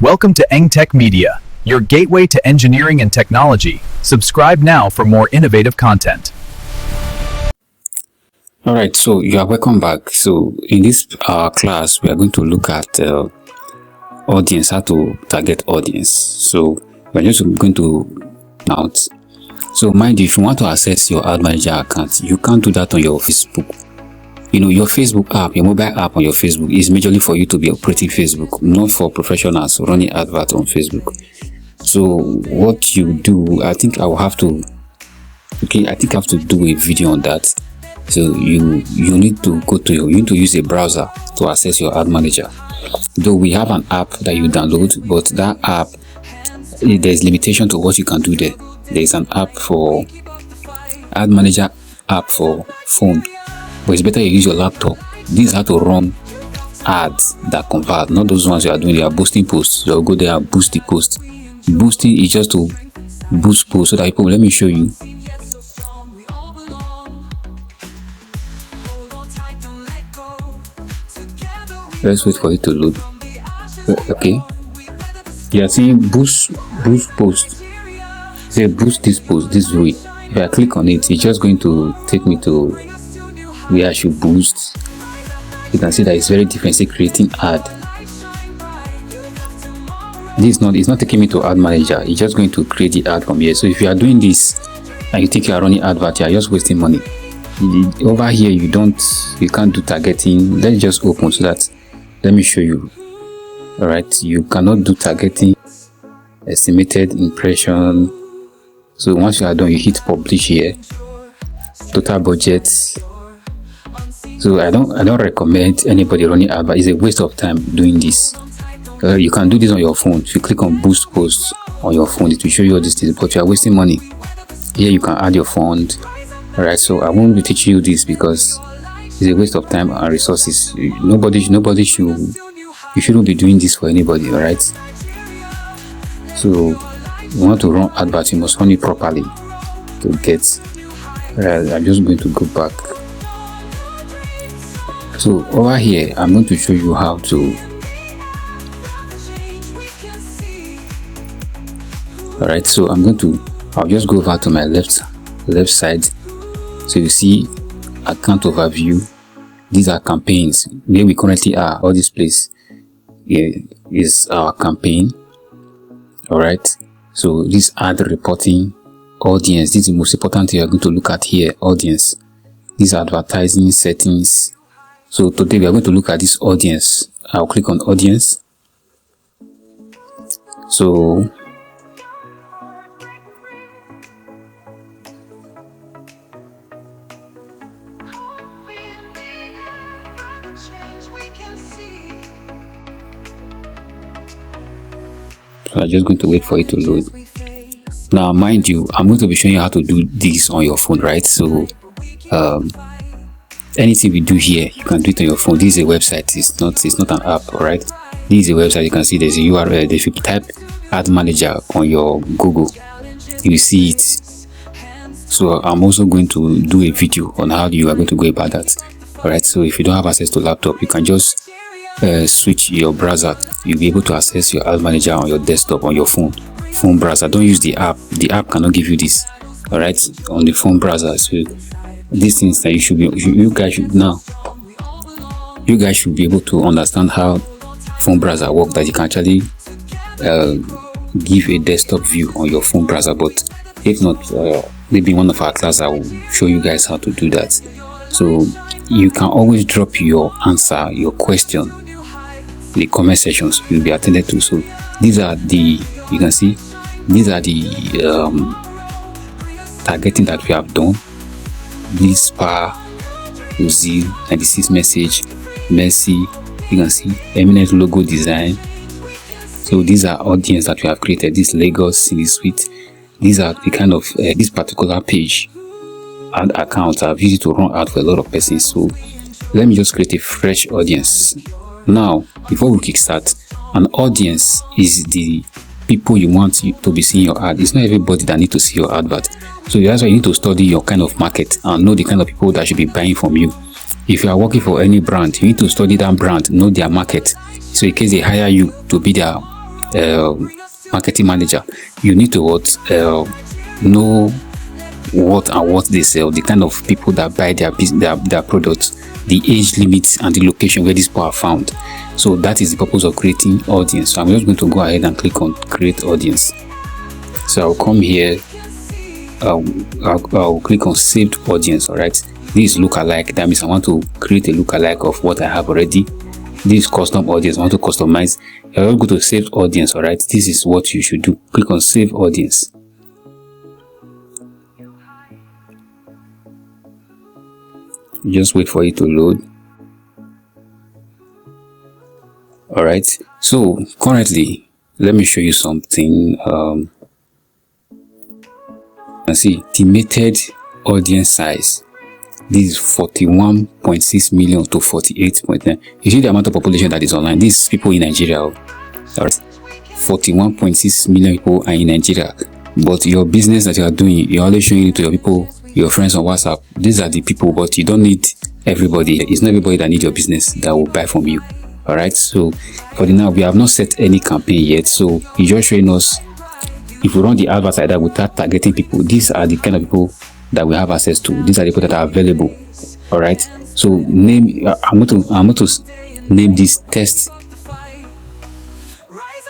Welcome to EngTech Media, your gateway to engineering and technology. Subscribe now for more innovative content. Alright, so you are welcome back. So in this class, we are going to look at audience, how to target audience. So we're just going to now. So mind you, if you want to access your ad manager account, you can't do that on your Facebook. You know, your Facebook app, your mobile app on your Facebook is majorly for you to be operating Facebook, not for professionals running advert on Facebook. So what you do, I think I have to do a video on that. So you need to you need to use a browser to access your ad manager. Though we have an app that you download, but that app, there's limitation to what you can do there. There's an app for ad manager app for phone, but it's better you use your laptop. This is how to run ads that convert, not those ones you are doing. You are boosting posts. You'll go there and boost the post. Boosting is just to boost posts so that people, let me show you. Let's wait for it to load. Okay. You are seeing boost post. Say boost this post this way. If I click on it, it's just going to take me to where I should boost. You can see that it's very different. Say creating ad. It's not taking me to ad manager. It's just going to create the ad from here. So if you are doing this and you think you are running advert, you are just wasting money. Over here you can't do targeting. Let's just open so that let me show you. All right, you cannot do targeting, estimated impression. So once you are done, you hit publish here. Total budget. So I don't recommend anybody running advert. It's a waste of time doing this. You can do this on your phone. If you click on boost posts on your phone, it will show you all these things, but you are wasting money. Here you can add your font. All right, so I won't be teaching you this because it's a waste of time and resources. You shouldn't be doing this for anybody. All right, so you want to run adverts, you must run it properly to get. I'm just going to go back. So over here I'm going to show you how to. All right, so I'll just go over to my left side. So you see account overview. These are campaigns where we currently are. All this place is our campaign. All right, so this ad reporting, audience. This is the most important thing you are going to look at here. Audience. These are advertising settings. So today we are going to look at this audience. I'll click on audience. So I'm just going to wait for it to load. Now mind you, I'm going to be showing you how to do this on your phone, right? So anything we do here, you can do it on your phone. This is a website, it's not an app. All right, this is a website. You can see there's a URL. If you type ad manager on your Google, you will see it. So I'm also going to do a video on how you are going to go about that. All right, so if you don't have access to laptop, you can just switch your browser. You'll be able to access your ad manager on your desktop, on your phone browser. Don't use the app. The app cannot give you this. All right, on the phone browser. So these things that you guys should be able to understand how phone browser work, that you can actually give a desktop view on your phone browser. But if not, maybe in one of our classes I will show you guys how to do that. So you can always drop your answer, your question, the comment sections will be attended to. So these are the, you can see, these are the targeting that we have done. This SPA, Uzi, 96 message, Mercy, you can see eminent logo design. So these are audience that we have created. This Lagos City Suite. These are the kind of this particular page and accounts I've used it to run out for a lot of persons. So let me just create a fresh audience. Now, before we kickstart, an audience is the people you want to be seeing your ad. It's not everybody that need to see your advert. So that's why you need to study your kind of market and know the kind of people that should be buying from you. If you are working for any brand, you need to study that brand, know their market. So in case they hire you to be their marketing manager, you need to know what and what they sell, the kind of people that buy their products, the age limit, and the location where these people are found. So that is the purpose of creating audience. So I'm just going to go ahead and click on create audience. So I'll come here, I'll click on saved audience. All right, this is lookalike. That means I want to create a lookalike of what I have already. This custom audience, I want to customize. I'll go to save audience. All right, this is what you should do. Click on save audience. Just wait for it to load. All right, so currently, let me show you something. You see, estimated audience size. This is 41.6 million to 48.9. You see the amount of population that is online. These people in Nigeria. All right, 41.6 million people are in Nigeria. But your business that you are doing, you're always showing it to your people, your friends on WhatsApp. These are the people, but you don't need everybody. It's not everybody that needs your business that will buy from you. All right, so for the now, we have not set any campaign yet. So you're just showing us, if we run the advert like that, we start targeting people. These are the kind of people that we have access to. These are the people that are available. All right, so name, I'm going to name this test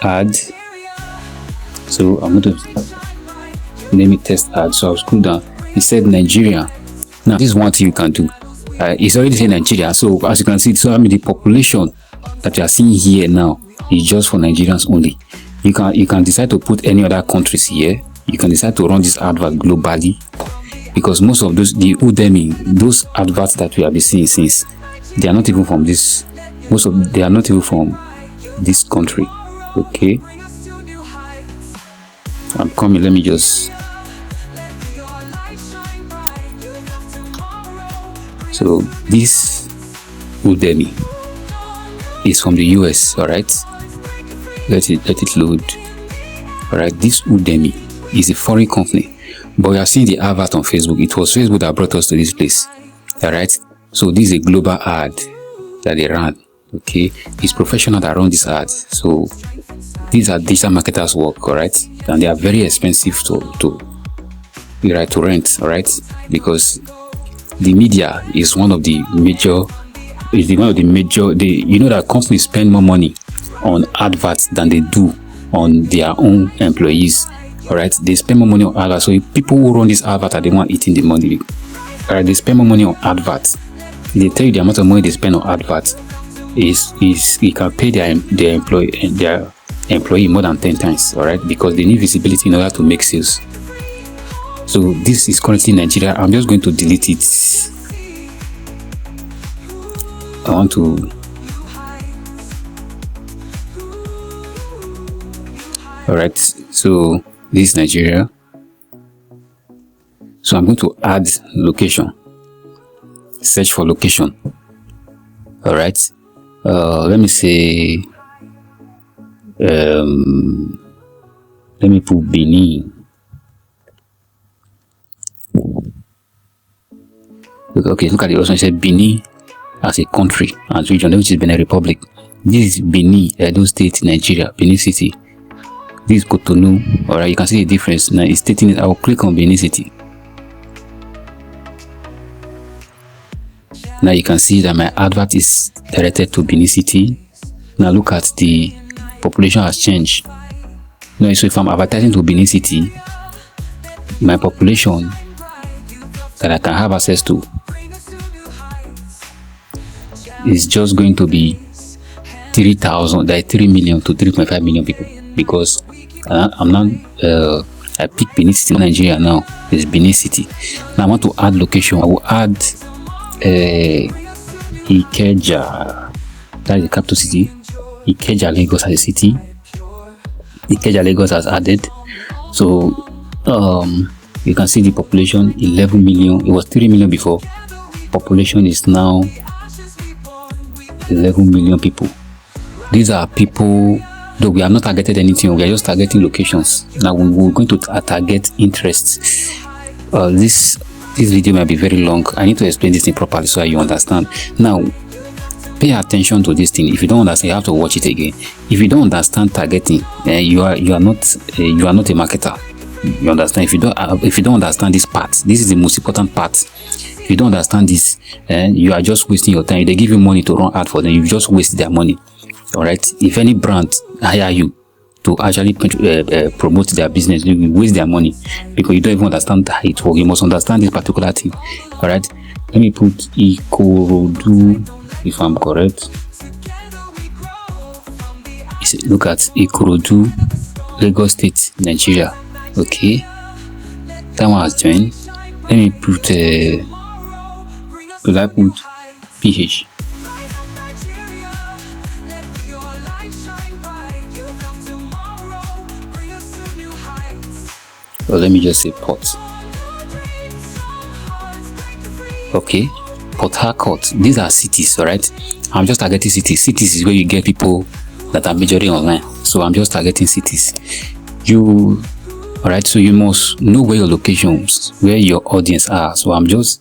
ad. So I'm going to name it test ad. So I'll scroll down. It said Nigeria. Now this is one thing you can do. It's already saying Nigeria. So as you can see, so I mean the population that you are seeing here now is just for Nigerians only. You can decide to put any other countries here. You can decide to run this advert globally, because most of those, the Udemy, those adverts that we have been seeing since, they are not even from this. They are not even from this country. Okay, I'm coming. Let me just. So this Udemy is from the US. All right, let it load. All right, this Udemy is a foreign company, but we are seeing the advert on Facebook. It was Facebook that brought us to this place. All right, so this is a global ad that they ran. Okay, it's professional that run this ad. So these are digital marketers work. All right, and they are very expensive to rent. All right, because the media is one of the major. You know that companies spend more money on adverts than they do on their own employees. All right, they spend more money on adverts. So people who run this advert are the one eating the money. All right, they spend more money on adverts. They tell you the amount of money they spend on adverts is it can pay their employee more than 10 times. All right, because they need visibility in order to make sales. So this is currently Nigeria. I'm just going to delete it. I want to. All right, so this is Nigeria. So I'm going to add location. Search for location. All right. Let me say. Let me put Benin. Okay, look at the option. It said Benin as a country and region, which is Benin Republic. This is Benin, Edo State, Nigeria, Benin City. This is Cotonou. Alright, you can see the difference. Now it's stating it. I will click on Benin City. Now you can see that my advert is directed to Benin City. Now look at the population has changed. Now, so if I'm advertising to Benin City, my population that I can have access to is just going to be 3,000, like 3 million to 3.5 million people, because I'm not I pick Benin City, Nigeria now. It's Benin City. Now I want to add location. I will add Ikeja, that is the capital city. Ikeja, Lagos as a city. Ikeja, Lagos has added. So you can see the population 11 million. It was 3 million before. Population is now 11 million people. These are people, though we have not targeted anything, we are just targeting locations. Now we're going to target interests. This video might be very long. I need to explain this thing properly so you understand. Now, pay attention to this thing. If you don't understand, you have to watch it again. If you don't understand targeting, you are not a marketer. You understand? If you don't understand this part, this is the most important part. If you don't understand this, you are just wasting your time. They give you money to run ad for them, you just waste their money. All right. If any brand hire you to actually promote their business, you will waste their money because you don't even understand how it works. You must understand this particular thing. All right. Let me put Ikorodu, if I'm correct. Look at Ikorodu, Lagos State, Nigeria. Okay, that one has joined. Let me put could I put PH? Or let me just say Port. Okay, Port Harcourt. These are cities, alright. I'm just targeting cities. Cities is where you get people that are majoring online. So I'm just targeting cities. Alright, so you must know where your locations, where your audience are. So I'm just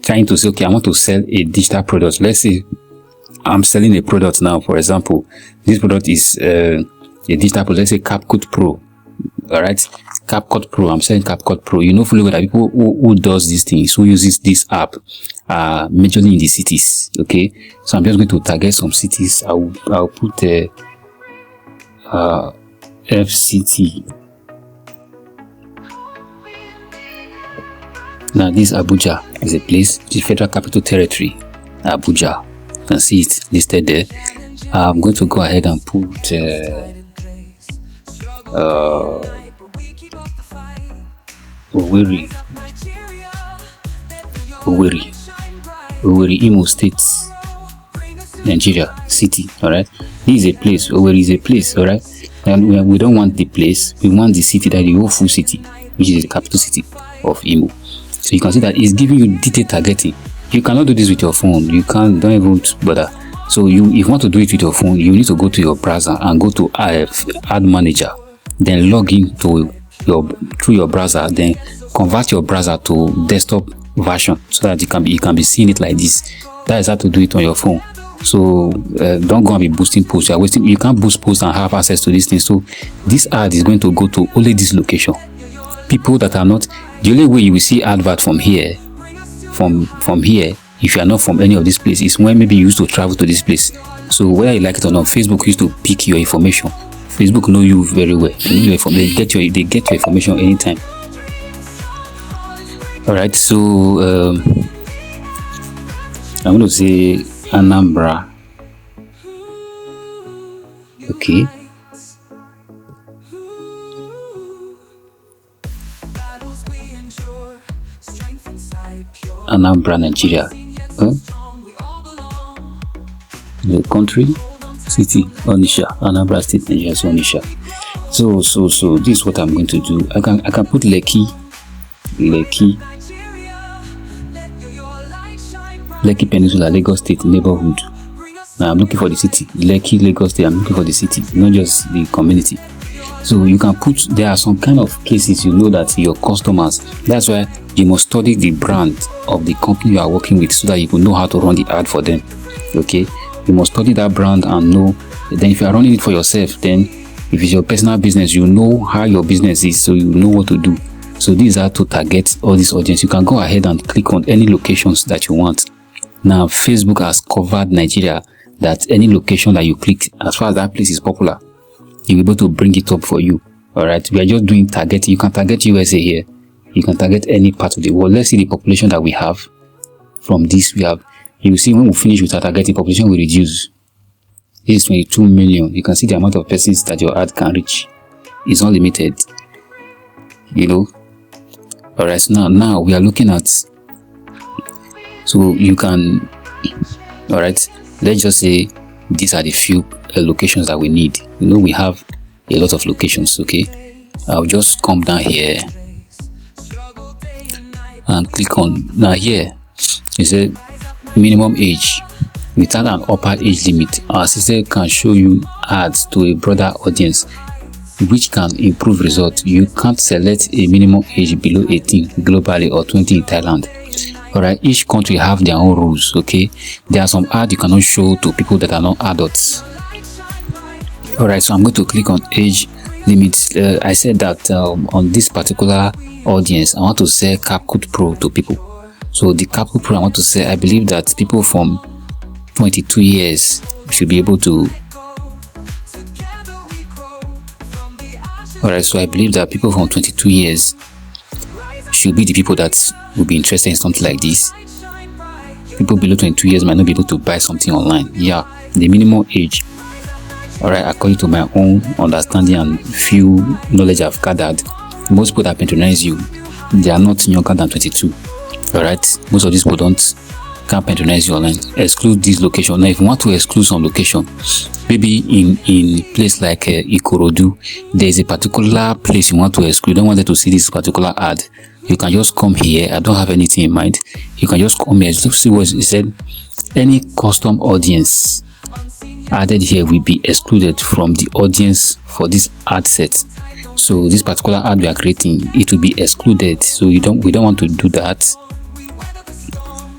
trying to say, okay, I want to sell a digital product. Let's say I'm selling a product now. For example, this product is a digital product. Let's say CapCut Pro. Alright, CapCut Pro. I'm selling CapCut Pro. You know fully well that people who does these things, who uses this app, are majorly in the cities. Okay, so I'm just going to target some cities. I'll put FCT. Now this Abuja is a place, the Federal Capital Territory, Abuja. You can see it listed there. I'm going to go ahead and put Owerri, Imo State, Nigeria, city. All right, this is a place. Owerri is a place. All right, and we don't want the place. We want the city, that the whole full city, which is the capital city of Imo. So you can see that it's giving you detailed targeting. You cannot do this with your phone. Don't even bother. So if you want to do it with your phone, you need to go to your browser and go to Ad Manager, then log in to through your browser, then convert your browser to desktop version so that you can be seeing it like this. That is how to do it on your phone. So don't go and be boosting posts. You are wasting. You can't boost posts and have access to this thing. So this ad is going to go to only this location. People that are not, the only way you will see advert from here, from here, if you are not from any of these places, is when maybe you used to travel to this place. So whether you like it or not, Facebook used to pick your information. Facebook know you very well. They get your information anytime. All right, so I'm going to say Anambra. Okay. Anambra, Nigeria. The country, city, Onitsha. Anambra State, Nigeria, so Onitsha. So this is what I'm going to do. I can put Lekki Peninsula, Lagos State neighborhood. Now I'm looking for the city. Lekki, Lagos State. I'm looking for the city, not just the community. So you can put, there are some kind of cases you know that your customers, that's why you must study the brand of the company you are working with so that you will know how to run the ad for them. Okay, you must study that brand and know. Then if you are running it for yourself, then if it's your personal business, you know how your business is, so you know what to do. So these are to target all this audience. You can go ahead and click on any locations that you want. Now Facebook has covered Nigeria, that any location that you click, as far as that place is popular, you'll be able to bring it up for you. All right, we are just doing targeting. You can target USA here, you can target any part of the world. Let's see the population that we have. From this we have, you will see when we finish with our targeting, population will reduce. This is 22 million. You can see the amount of persons that your ad can reach. It's unlimited, you know. All right, so now we are looking at, so you can, all right, let's just say these are the few locations that we need. You know, we have a lot of locations. Okay, I'll just come down here and click on, now here is a minimum age without an upper age limit. Our system can show you ads to a broader audience which can improve results. You can't select a minimum age below 18 globally or 20 in Thailand. All right, each country have their own rules. Okay, there are some ads you cannot show to people that are not adults. All right, so I'm going to click on age limit. I said that on this particular audience, I want to sell CapCut Pro to people. So the CapCut Pro I want to sell, I believe that people from 22 years should be able to. All right, so I believe that people from 22 years should be the people that will be interested in something like this. People below 22 years might not be able to buy something online. Yeah, the minimum age. All right, according to my own understanding and few knowledge I've gathered, most people that patronize you, they are not younger than 22. All right, most of these people can't patronize you online. Exclude this location. Now, if you want to exclude some location, maybe in place like Ikorodu, there is a particular place you want to exclude. You don't want them to see this particular ad. You can just come here. I don't have anything in mind. You can just come here. Let's see what it said. Any custom audience added here will be excluded from the audience for this ad set. So this particular ad we are creating, it will be excluded. So we don't want to do that.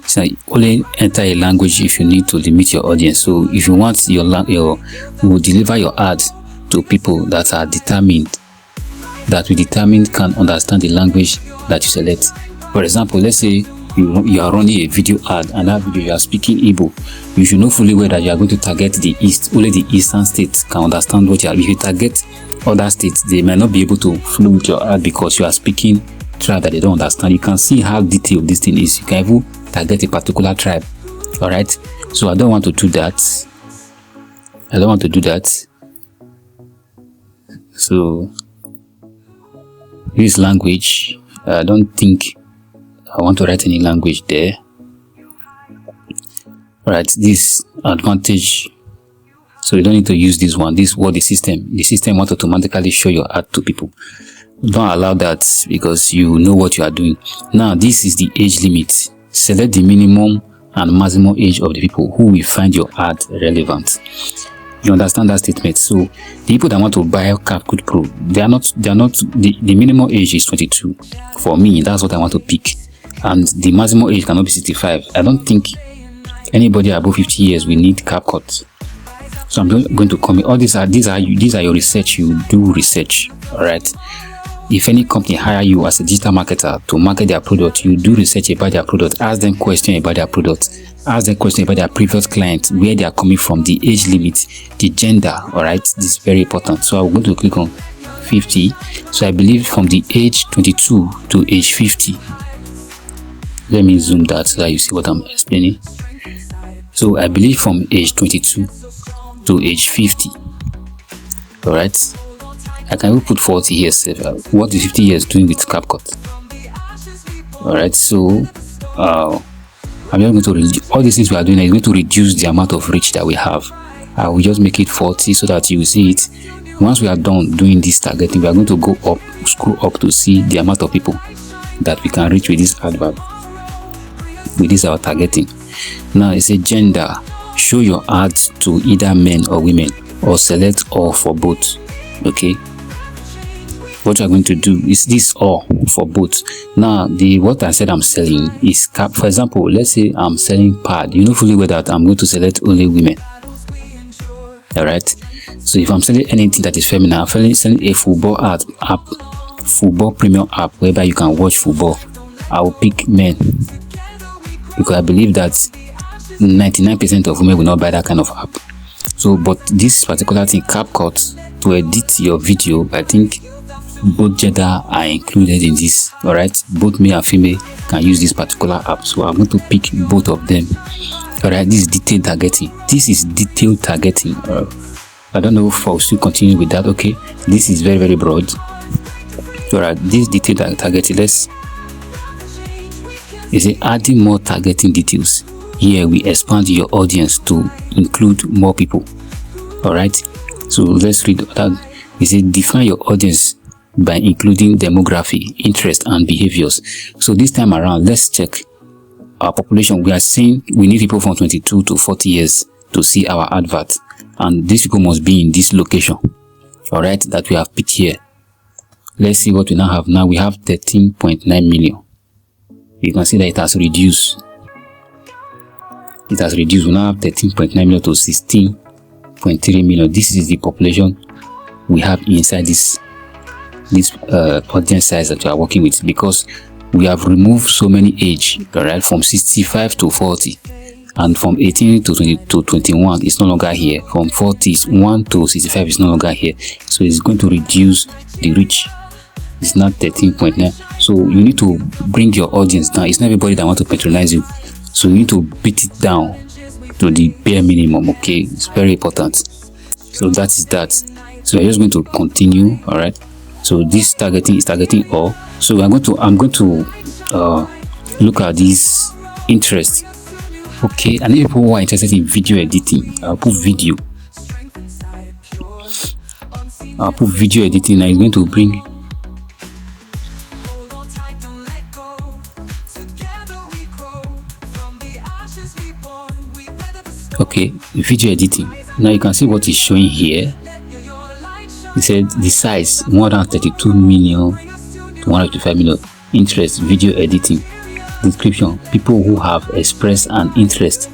So only enter a language if you need to limit your audience. So if you want you will deliver your ad to people that are determined, that we determine can understand the language that you select. For example, let's say you are running a video ad and that video you are speaking Igbo. You should know fully well that you are going to target the East. Only the eastern states can understand what you are. If you target other states, they may not be able to flow with your ad because you are speaking tribe that they don't understand. You can see how detailed this thing is. You can even target a particular tribe. All right, so I don't want to do that. So this language, I don't think I want to write any language there. All right, this advantage, so you don't need to use this one. This is what the system wants to automatically show your ad to people. Don't allow that because you know what you are doing. Now this is the age limit. Select the minimum and maximum age of the people who will find your ad relevant. You understand that statement? So the people that want to buy CapCut Pro, the minimum age is 22. For me, that's what I want to pick. And the maximum age cannot be 65. I don't think anybody above 50 years will need CapCut. So I'm going to comment. All these are your research. You do research. All right. If any company hire you as a digital marketer to market their product, you do research about their product. Ask them questions about their product. Ask them questions about their previous clients, where they are coming from, the age limit, the gender. All right. This is very important. So I'm going to click on 50. So I believe from the age 22 to age 50. Let me zoom that so that you see what I'm explaining. So I believe from age 22 to age 50. All right. I can even put 40 years. What is 50 years doing with CapCut? All right. So I'm just going to reduce all these things we are doing. Is going to reduce the amount of reach that we have. I will just make it 40 so that you will see it. Once we are done doing this targeting, we are going to go up, scroll up to see the amount of people that we can reach with this advert. With this our targeting. Now it's a gender. Show your ads to either men or women, or select all for both. Okay. What you are going to do is this all for both. Now what I said I'm selling is cap. For example, let's say I'm selling pad. You know fully well that I'm going to select only women. All right. So if I'm selling anything that is feminine, I'm selling a football app, football premium app whereby you can watch football. I will pick men because I believe that 99% of women will not buy that kind of app. So, but this particular thing, CapCut, to edit your video, I think both gender are included in this. All right, both male and female can use this particular app. So I'm going to pick both of them. All right, this is detailed targeting. This is detailed targeting. I don't know if I'll still continue with that. Okay, this is very, very broad. All right, this detailed targeting. Let's say adding more targeting details. Here we expand your audience to include more people. All right, so let's read that. We say define your audience by including demography, interest, and behaviors. So this time around, let's check our population. We are saying we need people from 22 to 40 years to see our advert, and these people must be in this location. All right, that we have picked here. Let's see what we now have. Now we have 13.9 million. you can see that it has reduced. It has reduced. We now have 13.9 million to 16.3 million. This is the population we have inside this audience size that we are working with, because we have removed so many age, right, from 65 to 40, and from 18 to 20 to 21 is no longer here. From 41 to 65 is no longer here. So it's going to reduce the reach. It's not 13.9. So you need to bring your audience down. It's not everybody that want to patronize you, so you need to beat it down to the bare minimum. Okay, it's very important. So that is that. So we're just going to continue. All right, so this targeting is targeting all. So I'm going to look at these interests. Okay, and if people who are interested in video editing, I'll put video editing. Now it's going to bring video editing. Now you can see what is showing here. It said the size 132 million to 155 million. Interest, video editing. Description: people who have expressed an interest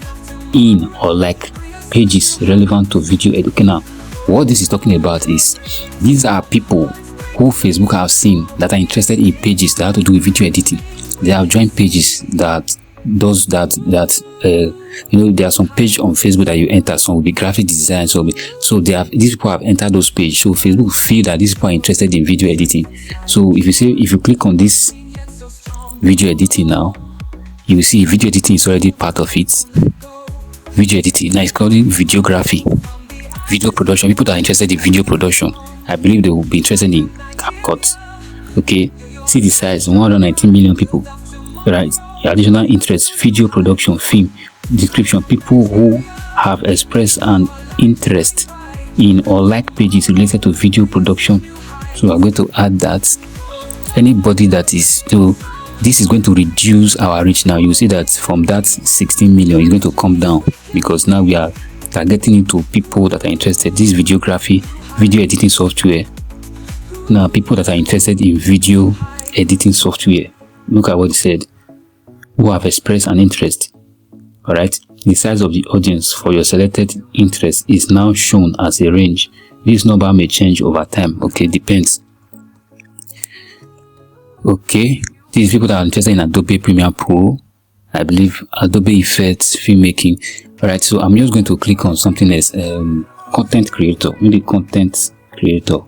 in or like pages relevant to video editing. Okay, now what this is talking about is these are people who Facebook have seen that are interested in pages that have to do with video editing. They have joined pages that does that you know, there are some page on Facebook that you enter, some will be graphic design, so these people have entered those pages. So Facebook feel that these people are interested in video editing. So if you click on this video editing now, you will see video editing is already part of it. Video editing now is called videography, video production. People that are interested in video production, I believe they will be interested in CapCut. Okay, see the size, 119 million people, right? Additional interest, video production, film. Description: people who have expressed an interest in or like pages related to video production. So I'm going to add that. Anybody that is this is going to reduce our reach. Now you see that from that 16 million is going to come down, because now we are targeting into people that are interested. This videography, video editing software. Now people that are interested in video editing software, look at what it said: who have expressed an interest. All right, the size of the audience for your selected interest is now shown as a range. This number may change over time. Okay, depends. Okay, these people that are interested in Adobe Premiere Pro, I believe Adobe Effects, filmmaking. All right, so I'm just going to click on something as content creator. Maybe content creator.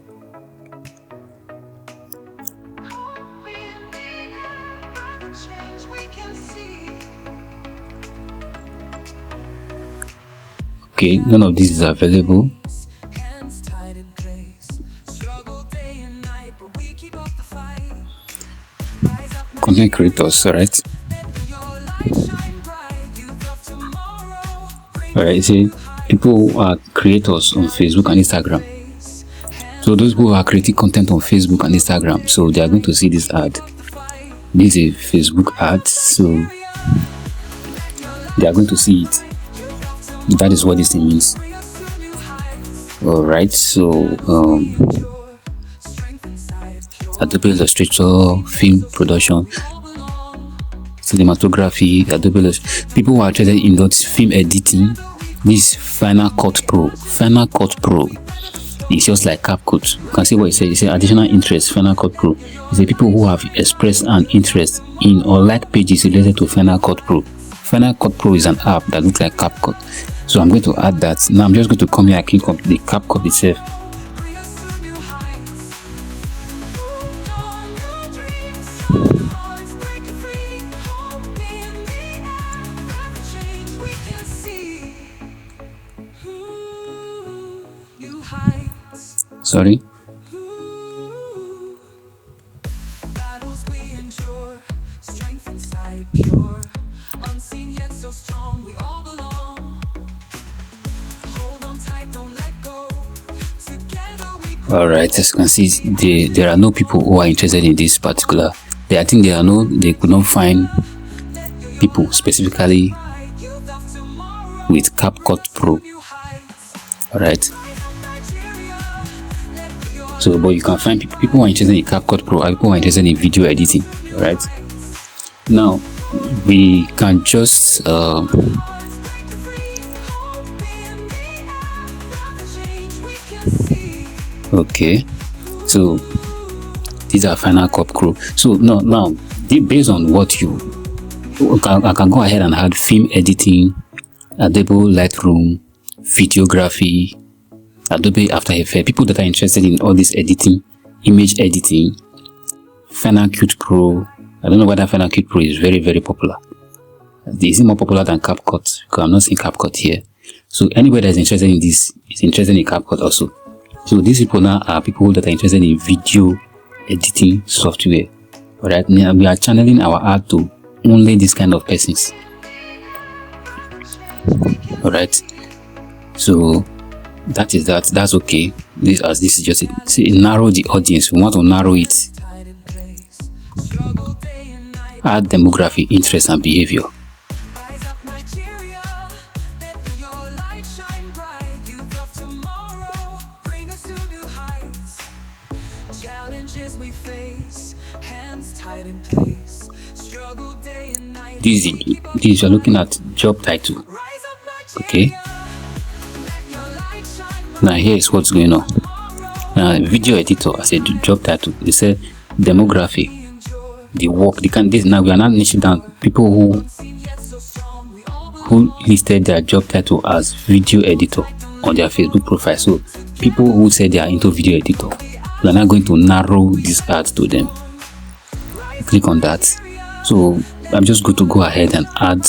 Okay, none of this is available. Content creators, alright. Alright, see, people who are creators on Facebook and Instagram. So those people who are creating content on Facebook and Instagram, so they are going to see this ad. This is a Facebook ad, so they are going to see it. That is what this thing means. All right, so Adobe Illustrator, film production, cinematography, Adobe Illustrator. People who are interested in that film editing, this Final Cut Pro. Final Cut Pro is just like CapCut. You can see what it says. It says additional interest. Final Cut Pro is the people who have expressed an interest in or like pages related to Final Cut Pro. Final Cut Pro is an app that looks like CapCut. So I'm going to add that. Now I'm just going to come here and click on the CapCut itself. Sorry. Alright, as you can see, there are no people who are interested in this particular. I think they could not find people specifically with CapCut Pro. Alright. So, but you can find people who are interested in CapCut Pro, and people who are interested in video editing. Alright. Now we can just okay, so these are Final Cut Pro. So now based on what you I can go ahead and add film editing, Adobe Lightroom, videography, Adobe After Effects. People that are interested in all this editing, image editing, Final Cut Pro. I don't know whether Final Cut Pro is very, very popular. Is it more popular than CapCut? Because I'm not seeing CapCut here. So anybody that is interested in this is interested in CapCut also. So these people now are people that are interested in video editing software. Alright, now we are channeling our ad to only this kind of persons. Alright, so that's okay. This is just it. See, narrow the audience. We want to narrow it. Add demography, interest, and behavior. This you're looking at job title. Okay. Now here is what's going on. Now video editor as a job title. It said demography. The work. This now we are not niching down people who listed their job title as video editor on their Facebook profile. So people who say they are into video editor, we are not going to narrow this ad to them. Click on that. So I'm just going to go ahead and add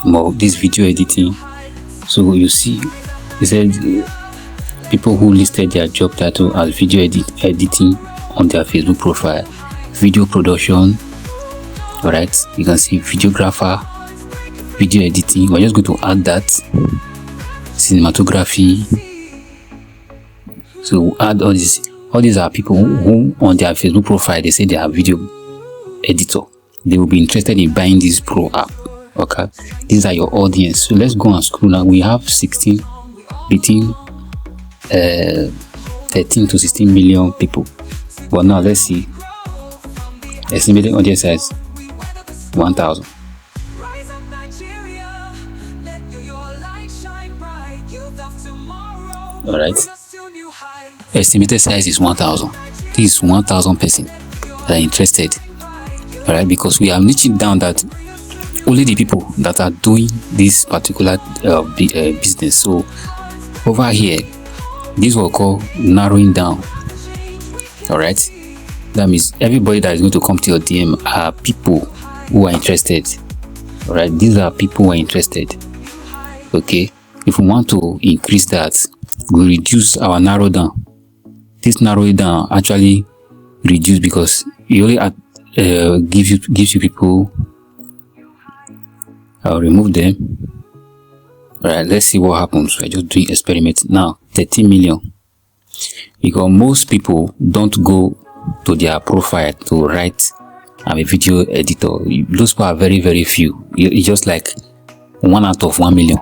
more this video editing. So you see, it said people who listed their job title as video editing on their Facebook profile, video production. All right, you can see videographer, video editing. We're just going to add that cinematography. So we'll add all these. All these are people who on their Facebook profile they say they are video editor. They will be interested in buying this pro app. Okay, these are your audience. So let's go and scroll now. We have 16 between 13 to 16 million people. But now let's see. Estimated audience size 1,000. All right. Estimated size is 1,000. This is 1,000 person that are interested. All right, because we are niching down that only the people that are doing this particular business. So over here, this will call narrowing down. All right, that means everybody that is going to come to your DM are people who are interested. All right, these are people who are interested. Okay, if we want to increase that, we reduce our narrow down. This narrowing down actually reduce because you only gives you people. I'll remove them. All right, let's see what happens. I just doing experiment now. 13 million, because most people don't go to their profile to write I'm a video editor. Those people are very, very few. It's just like 1 out of 1 million.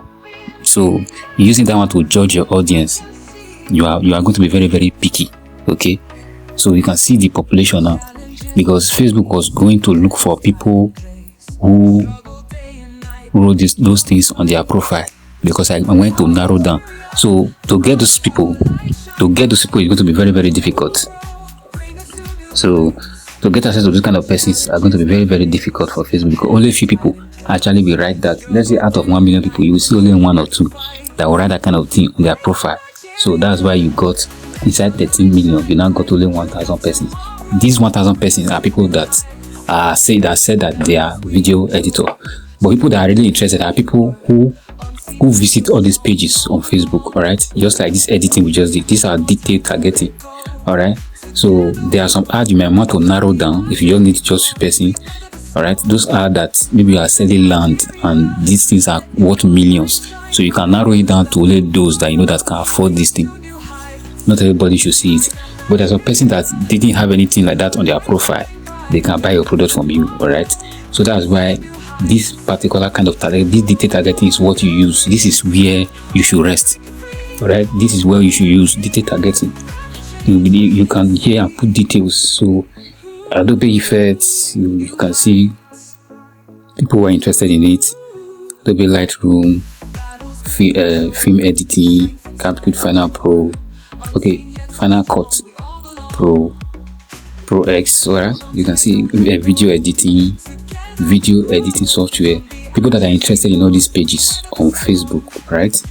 So using that one to judge your audience, you are going to be very, very picky. Okay, so you can see the population now, because Facebook was going to look for people who wrote those things on their profile, because I went to narrow down. So to get those people is going to be very, very difficult. So to get access to those kind of persons are going to be very, very difficult for Facebook, because only a few people actually will write that. Let's say out of 1 million people, you will see only 1 or 2 that will write that kind of thing on their profile. So that's why you got inside 13 million, you now got only 1,000 persons. These 1,000 persons are people that said that they are video editor. But people that are really interested are people who visit all these pages on Facebook. All right, just like this editing we just did. These are detailed targeting. All right, so there are some ads you might want to narrow down if you just need just a person. All right, those are that maybe you are selling land and these things are worth millions, so you can narrow it down to only those that you know that can afford this thing. Not everybody should see it, but there's a person that didn't have anything like that on their profile, they can buy your product from you. All right, so that's why this particular kind of target, this detailed targeting is what you use. This is where you should rest. All right, this is where you should use detailed targeting. You can here and put details. So Adobe effects, you can see people who are interested in it. Adobe Lightroom, film editing, Capcut Final Pro, Final Cut Pro, Pro X, alright. You can see video editing software. People that are interested in all these pages on Facebook, right?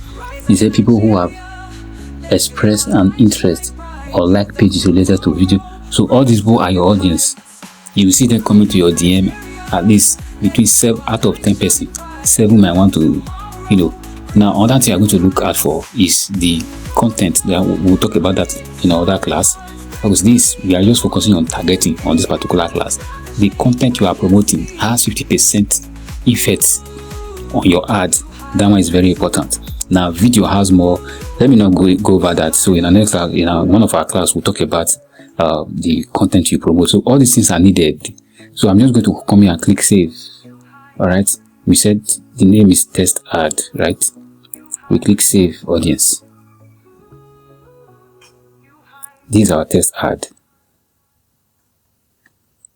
These are people who have expressed an interest or like pages related to video. So all these people are your audience. You will see them coming to your DM. At least between 7 out of 10 person, 7 might want to, Now, another thing I'm going to look out for is the content. That we'll talk about that in another class. Because we are just focusing on targeting on this particular class. The content you are promoting has 50% effect on your ad. That one is very important. Now, video has more. Let me not go over that. So in our next class, one of our class, we'll talk about the content you promote. So all these things are needed. So I'm just going to come here and click save. All right. We said the name is test ad, right? We click save audience. This is our test ad.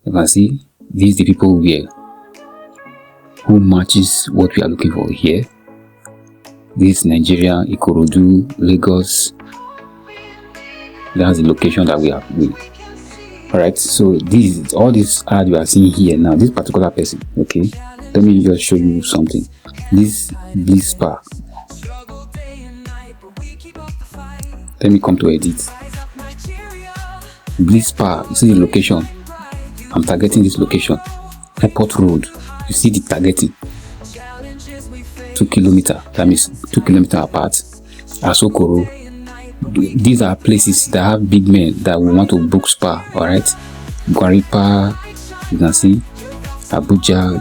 You can see these are the people who matches what we are looking for here. This is Nigeria, Ikorodu, Lagos. That's the location that we are with. Alright, so this is all this ad you are seeing here now. This particular person, okay. Let me just show you something. This spa. Let me come to edit. Bliss Spa, you see the location. I'm targeting this location. Airport Road. You see the targeting. 2 kilometers. That means 2 kilometers apart. Asokoro. These are places that have big men that will want to book spa. Alright. Guaripa. You can see. Abuja.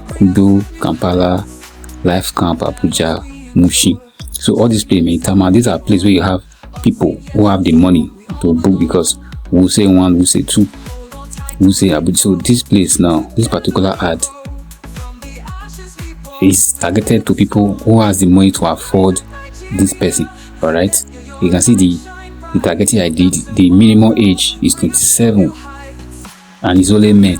Kudo. Kampala. Life Camp. Abuja. Mushi. So all these places, these are places where you have people who have the money to book, because we'll say 1, we'll say 2, we'll say Abuja. So this place now, this particular ad is targeted to people who has the money to afford this person. All right, you can see the targeting I did. The minimum age is 27 and it's only men.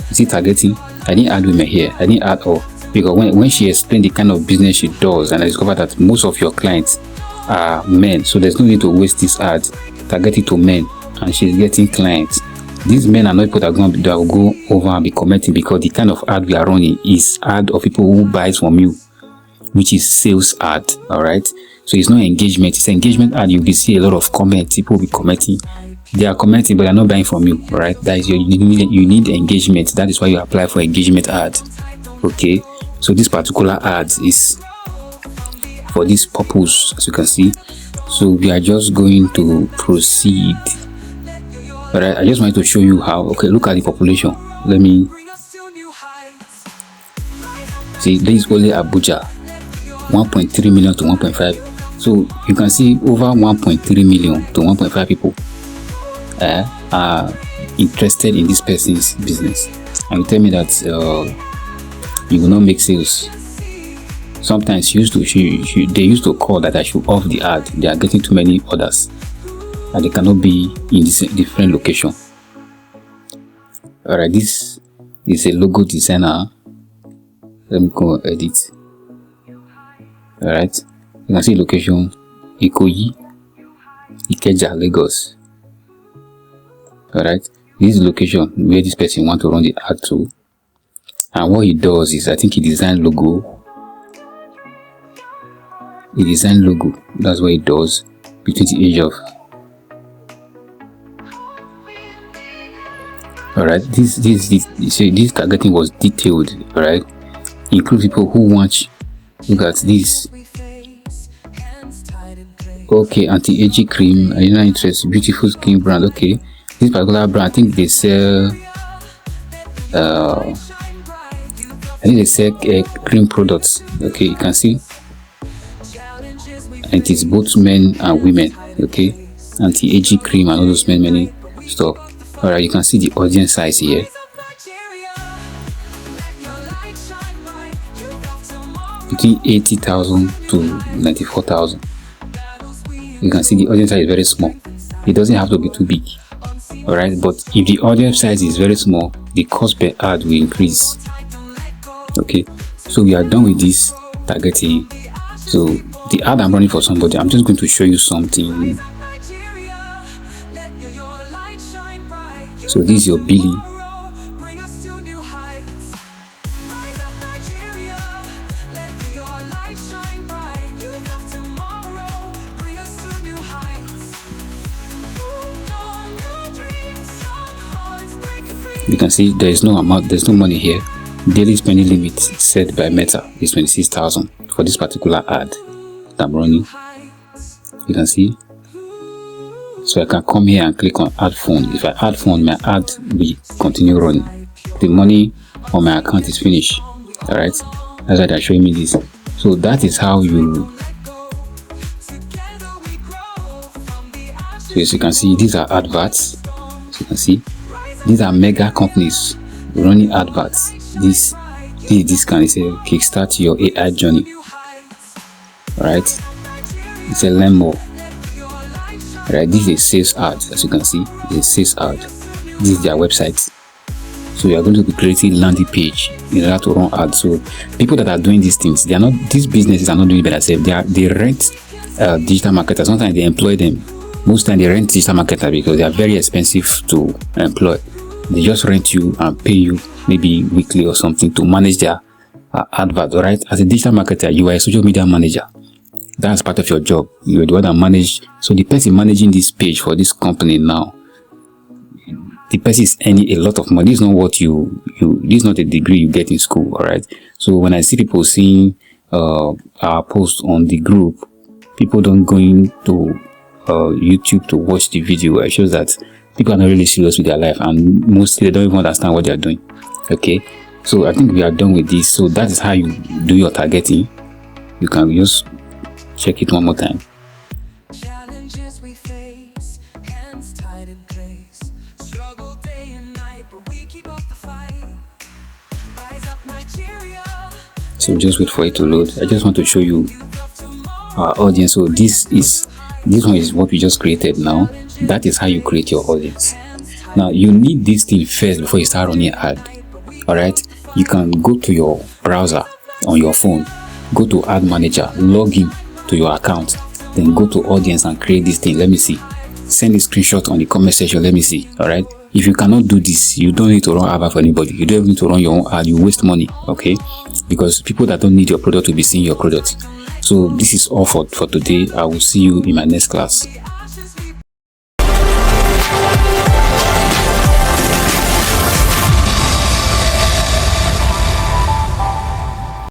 You see targeting. I didn't add women here. I didn't add all, because when she explained the kind of business she does, and I discovered that most of your clients are men, so there's no need to waste this ad. Target it to men, and she's getting clients. These men are not people that will go over and be commenting, because the kind of ad we are running is ad of people who buys from you, which is sales ad. All right, so it's not engagement. It's engagement ad. You'll see a lot of comments. People will be commenting. They are commenting, but they're not buying from you. All right, that is you need engagement. That is why you apply for engagement ad. Okay, so this particular ad is for this purpose, as you can see. So we are just going to proceed. But I just wanted to show you how. Okay, look at the population. Let me see. There is only Abuja, 1.3 million to 1.5. So you can see over 1.3 million to 1.5 people are interested in this person's business, and you tell me that you will not make sales. Sometimes they used to call that I should off the ad. They are getting too many orders and they cannot be in this different location. Alright, this is a logo designer. Let me go edit. Alright, you can see location Ikoyi, Ikeja, Lagos. Alright, this is location where this person want to run the ad to. And what he does is, I think he designed logo. He designed logo. That's what he does between the age of. Alright, this targeting was detailed. Alright, include people who want. Look at this. Okay, anti-aging cream. Are you not interested? Beautiful skin brand. Okay, this particular brand, I think they sell. Cream products. Okay, you can see. And it is both men and women. Okay, anti-aging cream and all those many stuff. Alright, you can see the audience size here. Between 80,000 to 94,000. You can see the audience size is very small. It doesn't have to be too big. All right, but if the audience size is very small, the cost per ad will increase. Okay, so we are done with this targeting. So the ad I'm running for somebody, I'm just going to show you something. So this is your billing. You can see there is no amount, there's no money here. Daily spending limit set by Meta is 26,000 for this particular ad that I'm running. You can see. So I can come here and click on add phone. If I add phone, my ad will continue running. The money on my account is finished. All right, that's why they're showing me this. So that is how you. So as you can see, these are adverts. As you can see, these are mega companies running adverts. This can say kickstart your AI journey. All right, it's a learn more. Right, this is a sales ad. As you can see, it's a sales ad. This is their website. So you are going to be creating landing page in order to run ads. So people that are doing these things, they are not, these businesses are not doing it by themselves. They rent digital marketers. Sometimes they employ them. Most time they rent digital marketers because they are very expensive to employ. They just rent you and pay you maybe weekly or something to manage their advert. All right, as a digital marketer, you are a social media manager. That's part of your job. You're the one that manage. So the person managing this page for this company now, the person is earning a lot of money. This is not what this is not a degree you get in school. All right. So when I see people seeing our post on the group, people don't go into YouTube to watch the video. It shows that people are not really serious with their life, and mostly they don't even understand what they are doing. Okay. So I think we are done with this. So that is how you do your targeting. You can just check it one more time. Challenges we face, hands tied in place. Struggle day and night, but we keep up the fight. Rise up Nigeria. So just wait for it to load. I just want to show you our audience. So this one is what we just created now. That is how you create your audience. Now you need this thing first before you start running ad. All right, you can go to your browser on your phone, go to ad manager, log in to your account, then go to audience and create this thing. Let me see. Send a screenshot on the comment section. Let me see. All right, if you cannot do this, you don't need to run ad for anybody. You don't even need to run your own ad. You waste money. Okay, because people that don't need your product will be seeing your product. So this is all for today. I will see you in my next class.